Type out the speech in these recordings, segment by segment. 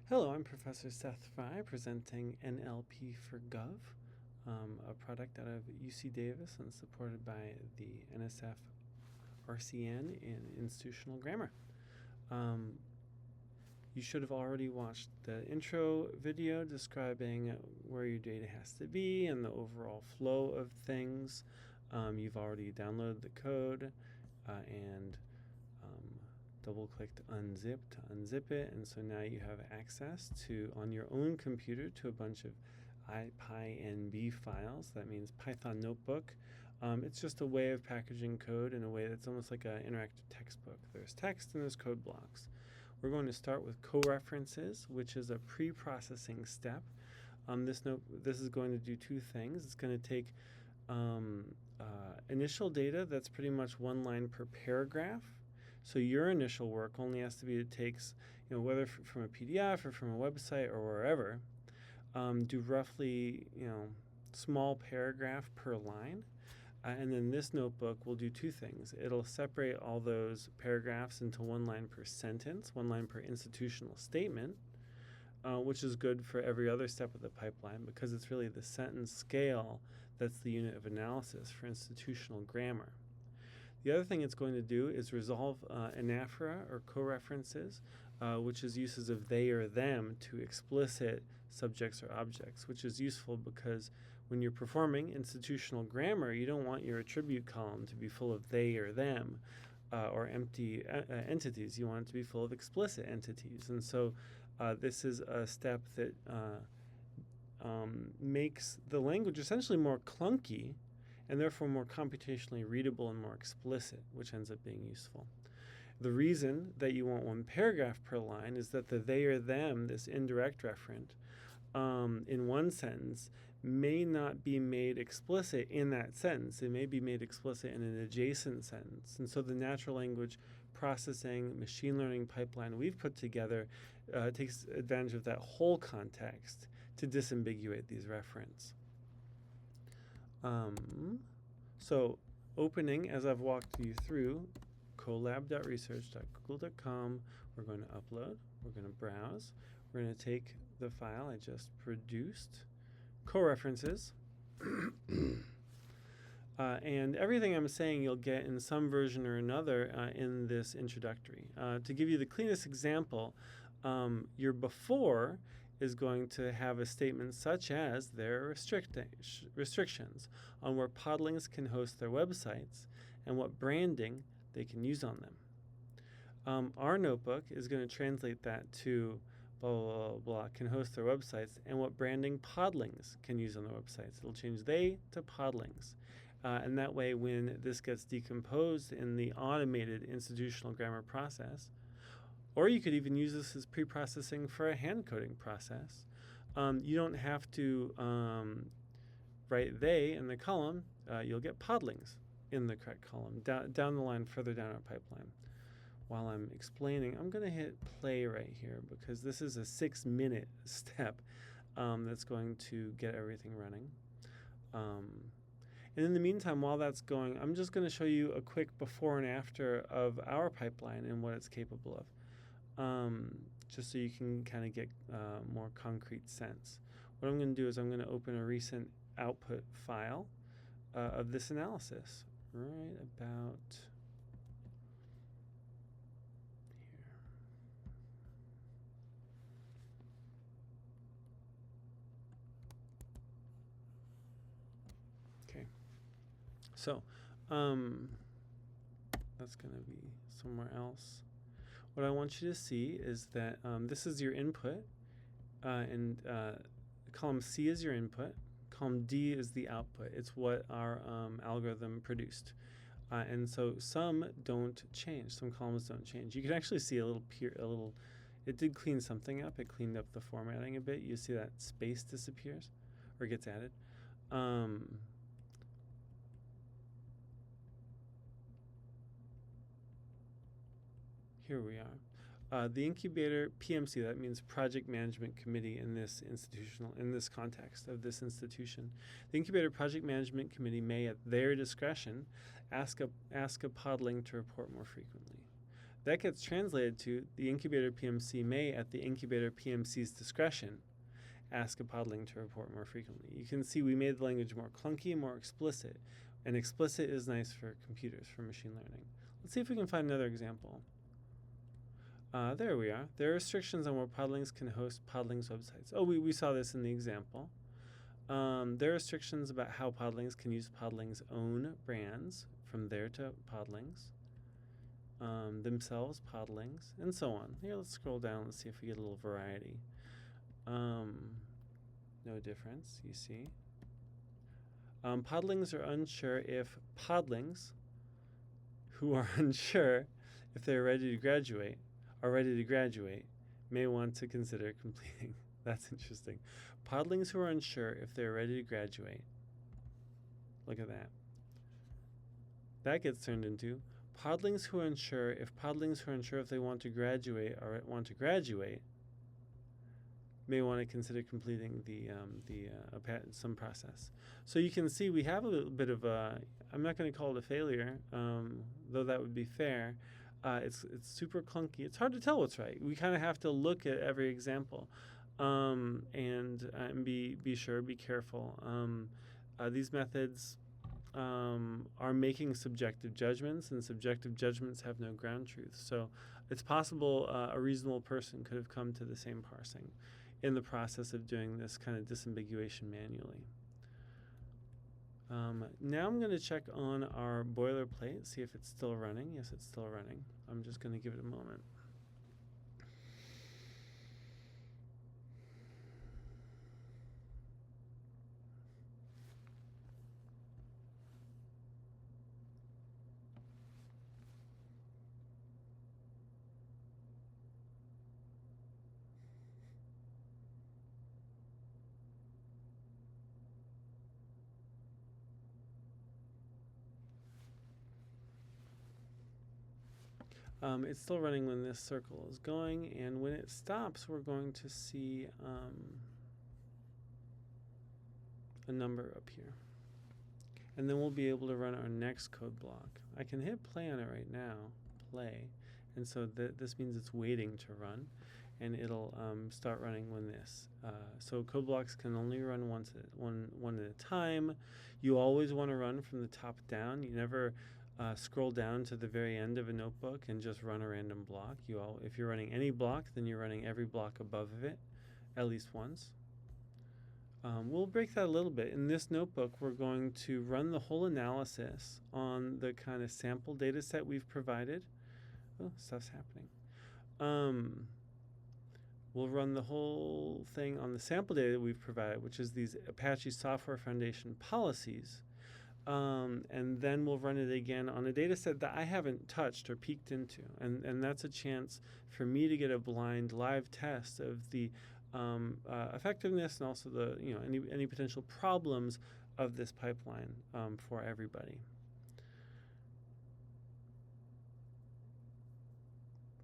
Hello, I'm Professor Seth Fry presenting NLP for Gov, a product out of UC Davis and supported by the NSF RCN in institutional grammar. You should have already watched the intro video describing where your data has to be and the overall flow of things. You've already downloaded the code and double-clicked unzip to unzip it, and so now you have access to, on your own computer, to a bunch of IPyNB files. That means Python Notebook. It's just a way of packaging code in a way that's almost like an interactive textbook. There's text and there's code blocks. We're going to start with coreferences, which is a pre-processing step. This is going to do two things. It's going to take initial data that's pretty much one line per paragraph. So your initial work only has to be, it takes, whether from a PDF or from a website or wherever, do roughly, small paragraph per line. And then this notebook will do two things. It'll separate all those paragraphs into one line per sentence, one line per institutional statement, which is good for every other step of the pipeline because it's really the sentence scale that's the unit of analysis for institutional grammar. The other thing it's going to do is resolve anaphora or coreferences, which is uses of they or them to explicit subjects or objects, which is useful because when you're performing institutional grammar, you don't want your attribute column to be full of they or them or empty entities. You want it to be full of explicit entities. And so this is a step that makes the language essentially more clunky and therefore more computationally readable and more explicit, which ends up being useful. The reason that you want one paragraph per line is that the they or them, this indirect referent, in one sentence may not be made explicit in that sentence. It may be made explicit in an adjacent sentence. And so the natural language processing, machine learning pipeline we've put together takes advantage of that whole context to disambiguate these referents. So opening, as I've walked you through, colab.research.google.com, we're going to upload, we're going to browse, we're going to take the file I just produced, coreferences, and everything I'm saying you'll get in some version or another in this introductory. To give you the cleanest example, your before is going to have a statement such as there are restrictions on where podlings can host their websites and what branding they can use on them. Our notebook is going to translate that to blah, blah, blah, blah, can host their websites and what branding podlings can use on their websites. It'll change they to podlings. And that way, when this gets decomposed in the automated institutional grammar process, or you could even use this as pre-processing for a hand coding process. You don't have to write they in the column. You'll get podlings in the correct column, down the line, further down our pipeline. While I'm explaining, I'm going to hit play right here because this is a 6-minute step that's going to get everything running. And in the meantime, while that's going, I'm just going to show you a quick before and after of our pipeline and what it's capable of. Just so you can kind of get more concrete sense. What I'm going to do is I'm going to open a recent output file of this analysis right about here. Okay, so that's going to be somewhere else. What I want you to see is that this is your input, and column C is your input, column D is the output. It's what our algorithm produced. And so some don't change, some columns don't change. You can actually see it did clean something up. It cleaned up the formatting a bit. You see that space disappears or gets added. Here we are. The incubator PMC, that means Project Management Committee in this context of this institution. The incubator Project Management Committee may, at their discretion, ask a podling to report more frequently. That gets translated to the incubator PMC may, at the incubator PMC's discretion, ask a podling to report more frequently. You can see we made the language more clunky and more explicit. And explicit is nice for computers, for machine learning. Let's see if we can find another example. There we are. There are restrictions on where podlings can host podlings websites. Oh, we saw this in the example. There are restrictions about how podlings can use podlings' own brands, from there to podlings, themselves podlings, and so on. Here, let's scroll down. Let's see if we get a little variety. No difference, you see. Podlings are unsure if podlings who are unsure if they're ready to graduate may want to consider completing. That's interesting. Podlings who are unsure if they're ready to graduate. Look at that. That gets turned into podlings who are unsure if they want to graduate or want to graduate may want to consider completing some process. So you can see we have a little bit of a, I'm not going to call it a failure, though that would be fair. It's super clunky. It's hard to tell what's right. We kind of have to look at every example and be sure, be careful. These methods are making subjective judgments, and subjective judgments have no ground truth. So it's possible a reasonable person could have come to the same parsing in the process of doing this kind of disambiguation manually. Now I'm going to check on our boilerplate, see if it's still running. Yes, it's still running. I'm just going to give it a moment. It's still running when this circle is going, and when it stops, we're going to see a number up here. And then we'll be able to run our next code block. I can hit play on it right now, play, and so this means it's waiting to run, and it'll start running when this. So code blocks can only run one at a time. You always want to run from the top down. You never scroll down to the very end of a notebook and just run a random block. If you're running any block, then you're running every block above it at least once. We'll break that a little bit. In this notebook, we're going to run the whole analysis on the kind of sample data set we've provided. Oh, stuff's happening. We'll run the whole thing on the sample data that we've provided, which is these Apache Software Foundation policies. And then we'll run it again on a data set that I haven't touched or peeked into. And that's a chance for me to get a blind live test of the effectiveness and also the any potential problems of this pipeline for everybody.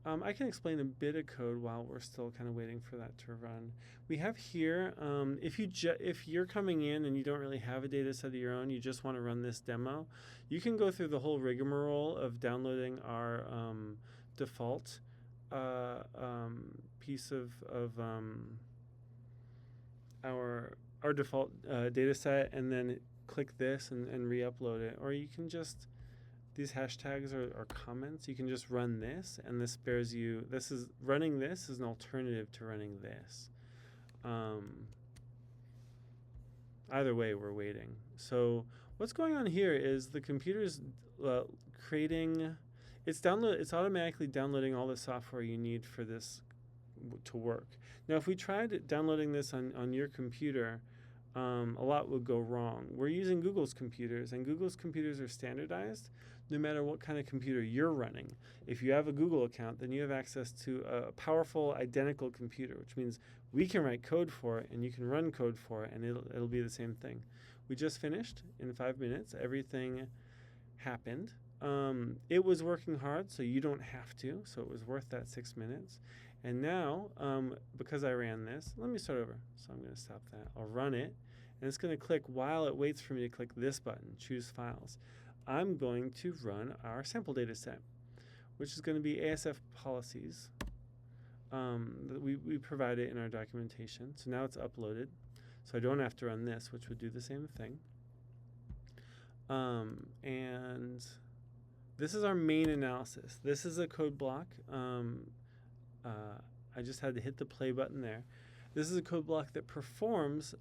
I can explain a bit of code while we're still kind of waiting for that to run. We have here, if you're coming in and you don't really have a data set of your own, you just want to run this demo, you can go through the whole rigmarole of downloading our default piece of our default data set, and then click this and re-upload it. Or you can just, these hashtags are comments. You can just run this, and this spares you. Running this is an alternative to running this. Either way, we're waiting. So what's going on here is the computer's creating. It's automatically downloading all the software you need for this to work. Now, if we tried downloading this on your computer, a lot would go wrong. We're using Google's computers, and Google's computers are standardized no matter what kind of computer you're running. If you have a Google account, then you have access to a powerful, identical computer, which means we can write code for it, and you can run code for it, and it'll be the same thing. We just finished in 5 minutes. Everything happened. It was working hard, so you don't have to, so it was worth that 6 minutes. And now, because I ran this, let me start over. So I'm going to stop that. I'll run it, and it's going to click while it waits for me to click this button, choose files. I'm going to run our sample data set, which is going to be ASF policies. That we provide it in our documentation. So now it's uploaded. So I don't have to run this, which would do the same thing. And this is our main analysis. This is a code block. I just had to hit the play button there. This is a code block that performs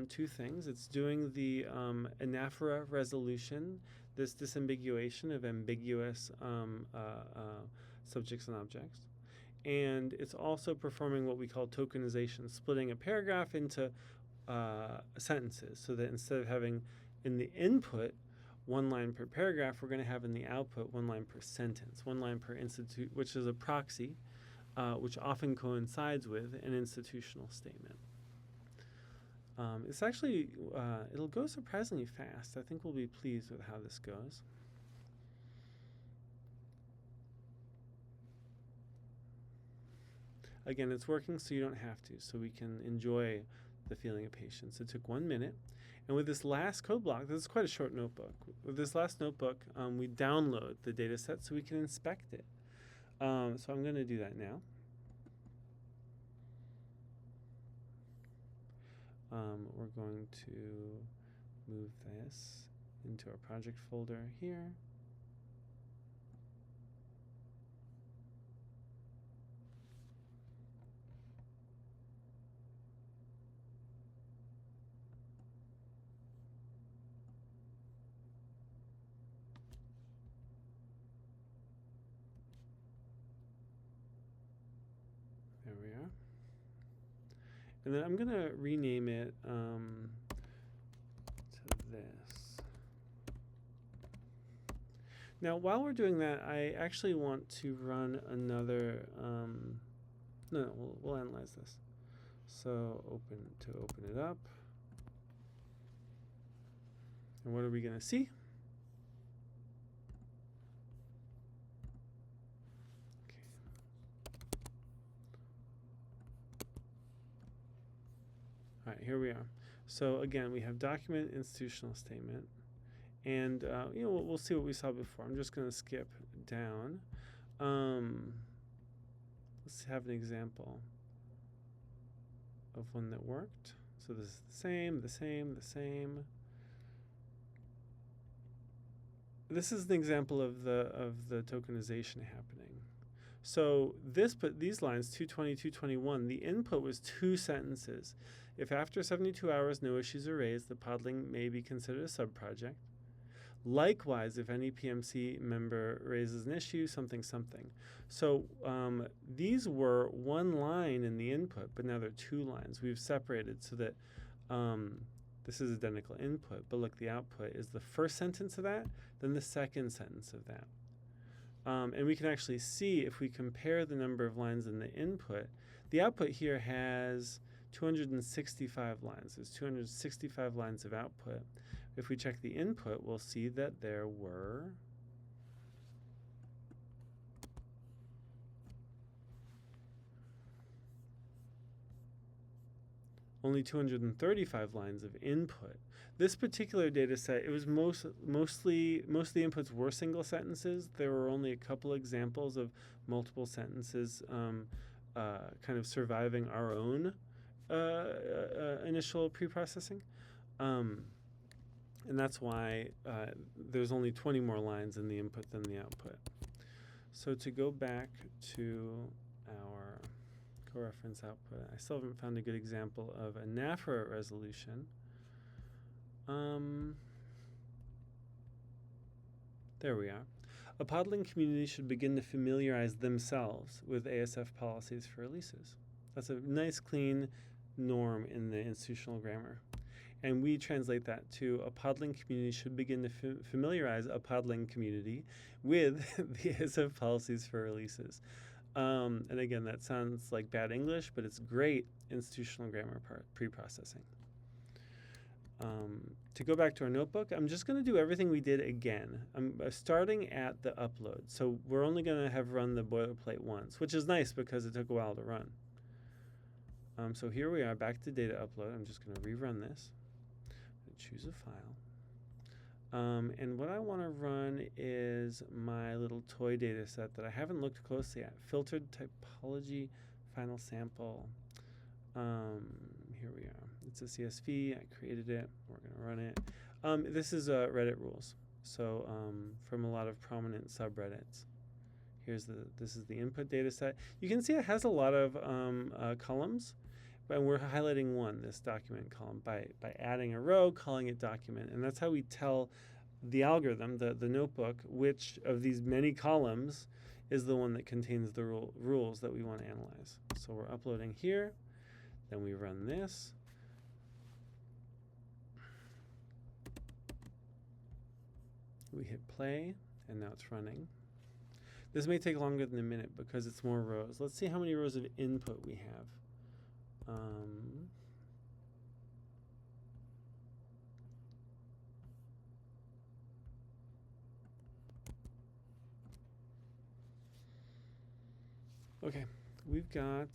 two things. It's doing the anaphora resolution, this disambiguation of ambiguous subjects and objects. And it's also performing what we call tokenization, splitting a paragraph into sentences, so that instead of having in the input 1 line per paragraph, we're going to have in the output 1 line per sentence, 1 line per institute, which is a proxy, which often coincides with an institutional statement. It's actually, it'll go surprisingly fast. I think we'll be pleased with how this goes. Again, it's working so you don't have to, so we can enjoy the feeling of patience. It took 1 minute. And with this last code block, this is quite a short notebook. With this last notebook, we download the data set so we can inspect it. So I'm going to do that now. We're going to move this into our project folder here. There we are. And then I'm going to rename it to this. Now, while we're doing that, I actually want to run another, no, we'll analyze this. So open it up. And what are we going to see? All right, here we are. So again, we have document, institutional statement, and we'll see what we saw before. I'm just going to skip down. Let's have an example of one that worked. So this is the same. This is an example of the tokenization happening. So these lines 220, 221, the input was 2 sentences. If after 72 hours no issues are raised, the podling may be considered a subproject. Likewise, if any PMC member raises an issue, something. So these were 1 line in the input, but now they're 2 lines. We've separated so that this is identical input, but look, the output is the first sentence of that, then the second sentence of that. And we can actually see if we compare the number of lines in the input, the output here has 265 lines. There's 265 lines of output. If we check the input, we'll see that there were only 235 lines of input. This particular data set, it was most of the inputs were single sentences. There were only a couple examples of multiple sentences kind of surviving our own initial preprocessing. And that's why there's only 20 more lines in the input than the output. So to go back to our co-reference output, I still haven't found a good example of anaphora resolution. There we are. A podling community should begin to familiarize themselves with ASF policies for releases. That's a nice, clean norm in the institutional grammar. And we translate that to a podling community should begin to familiarize a podling community with the ASF policies for releases. And again, that sounds like bad English, but it's great institutional grammar preprocessing. To go back to our notebook, I'm just going to do everything we did again. I'm starting at the upload. So we're only going to have run the boilerplate once, which is nice because it took a while to run. So here we are, back to data upload. I'm just going to rerun this. Choose a file. And what I want to run is my little toy data set that I haven't looked closely at. Filtered typology final sample. Here we are. It's a CSV. I created it. We're going to run it. This is Reddit rules. So from a lot of prominent subreddits. This is the input data set. You can see it has a lot of columns, but we're highlighting one, this document column, by adding a row, calling it document. And that's how we tell the algorithm, the notebook, which of these many columns is the one that contains the rules that we want to analyze. So we're uploading here, then we run this. We hit play, and now it's running. This may take longer than a minute because it's more rows. Let's see how many rows of input we have. Okay, we've got...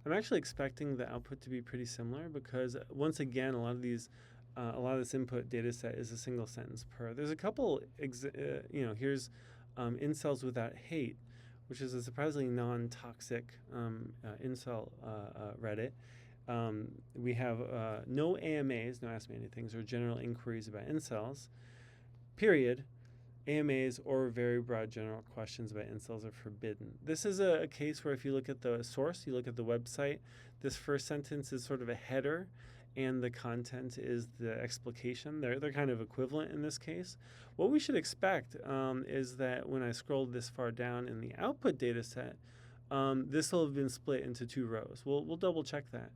I'm actually expecting the output to be pretty similar because, once again, a lot of this input data set is a single sentence per. There's a couple, here's incels without hate, which is a surprisingly non-toxic incel Reddit. We have no AMAs, no Ask Me Anythings, or general inquiries about incels, period. AMAs or very broad general questions about incels are forbidden. This is a case where if you look at the source, you look at the website, this first sentence is sort of a header and the content is the explication. They're kind of equivalent in this case. What we should expect is that when I scroll this far down in the output data set, this will have been split into two rows. We'll double check that.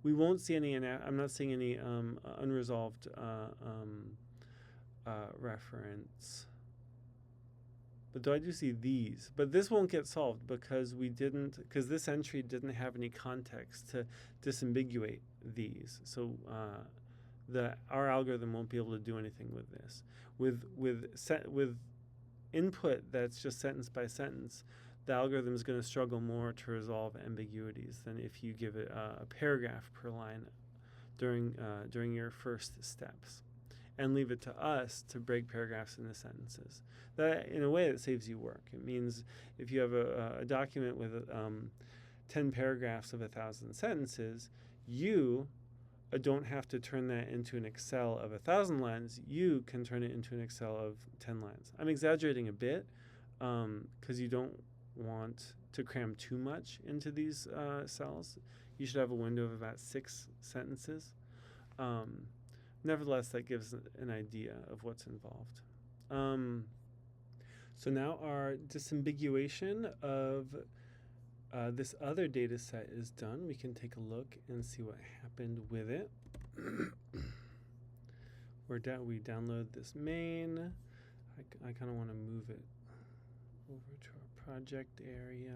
We won't see any, I'm not seeing any unresolved reference. But though I do see these, but this won't get solved because this entry didn't have any context to disambiguate these. So our algorithm won't be able to do anything with this. With input that's just sentence by sentence, the algorithm is going to struggle more to resolve ambiguities than if you give it a paragraph per line during your first steps, and leave it to us to break paragraphs into sentences. That, in a way, that saves you work. It means if you have a document with 10 paragraphs of 1,000 sentences, you don't have to turn that into an Excel of 1,000 lines. You can turn it into an Excel of 10 lines. I'm exaggerating a bit because you don't want to cram too much into these cells. You should have a window of about 6 sentences. Nevertheless, that gives an idea of what's involved. So now our disambiguation of this other data set is done. We can take a look and see what happened with it. We download this main. I kind of want to move it over to our project area,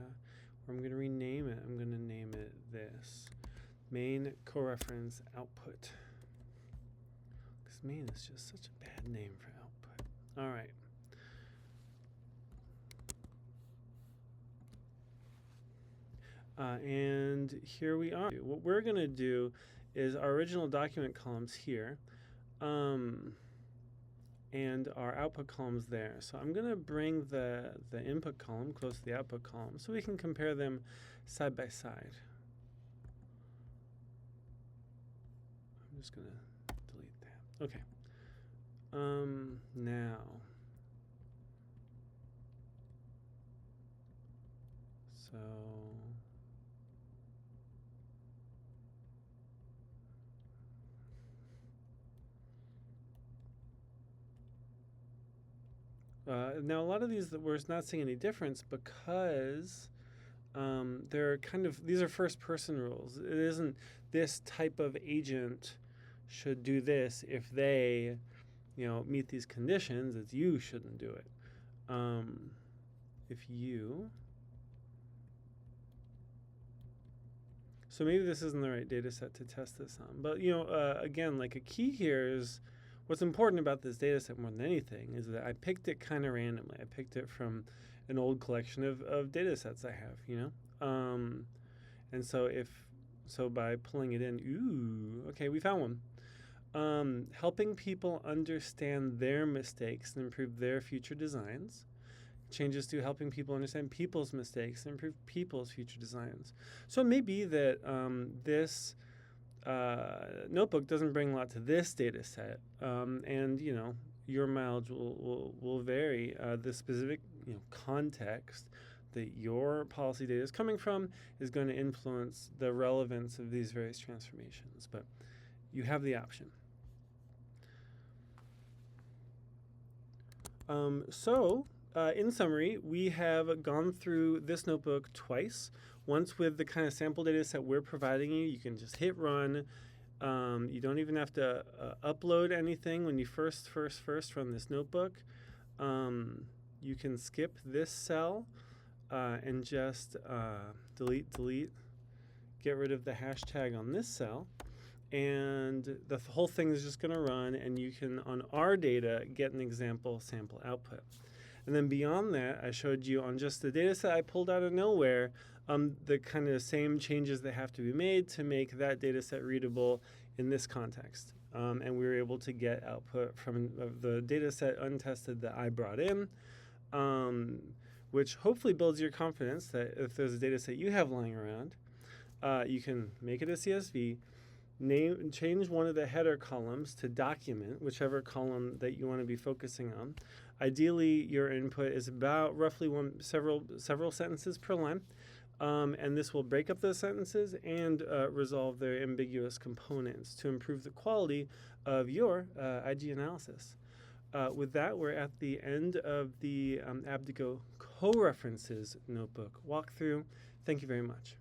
where I'm going to rename it. I'm going to name it this. Main coreference output. Because main is just such a bad name for output. All right. And here we are. What we're going to do is our original document columns here, and our output columns there. So I'm going to bring the input column close to the output column so we can compare them side by side. I'm just going to delete that. Okay. Now. So. Now, a lot of these that we're not seeing any difference because they're these are first-person rules. It isn't this type of agent should do this if they, meet these conditions. It's you shouldn't do it. If you. So maybe this isn't the right data set to test this on. But, again, like a key here is what's important about this data set more than anything is that I picked it kind of randomly. I picked it from an old collection of data sets I have, And so by pulling it in, okay, we found one. helping people understand their mistakes and improve their future designs. Changes to helping people understand people's mistakes and improve people's future designs. So it may be that this notebook doesn't bring a lot to this data set, and your mileage will vary. The specific context that your policy data is coming from is going to influence the relevance of these various transformations, but you have the option. In summary, we have gone through this notebook twice. Once with the kind of sample data set we're providing you. You can just hit run. You don't even have to upload anything when you first run this notebook. You can skip this cell and just delete, get rid of the hashtag on this cell. And the whole thing is just going to run, and you can, on our data, get an example sample output. And then beyond that, I showed you on just the data set I pulled out of nowhere, the kind of same changes that have to be made to make that data set readable in this context. And we were able to get output from the data set untested that I brought in, which hopefully builds your confidence that if there's a data set you have lying around, you can make it a CSV, change one of the header columns to document, whichever column that you want to be focusing on. Ideally, your input is about roughly several sentences per line, and this will break up those sentences and resolve their ambiguous components to improve the quality of your IG analysis. With that, we're at the end of the Abdigo co-references notebook walkthrough. Thank you very much.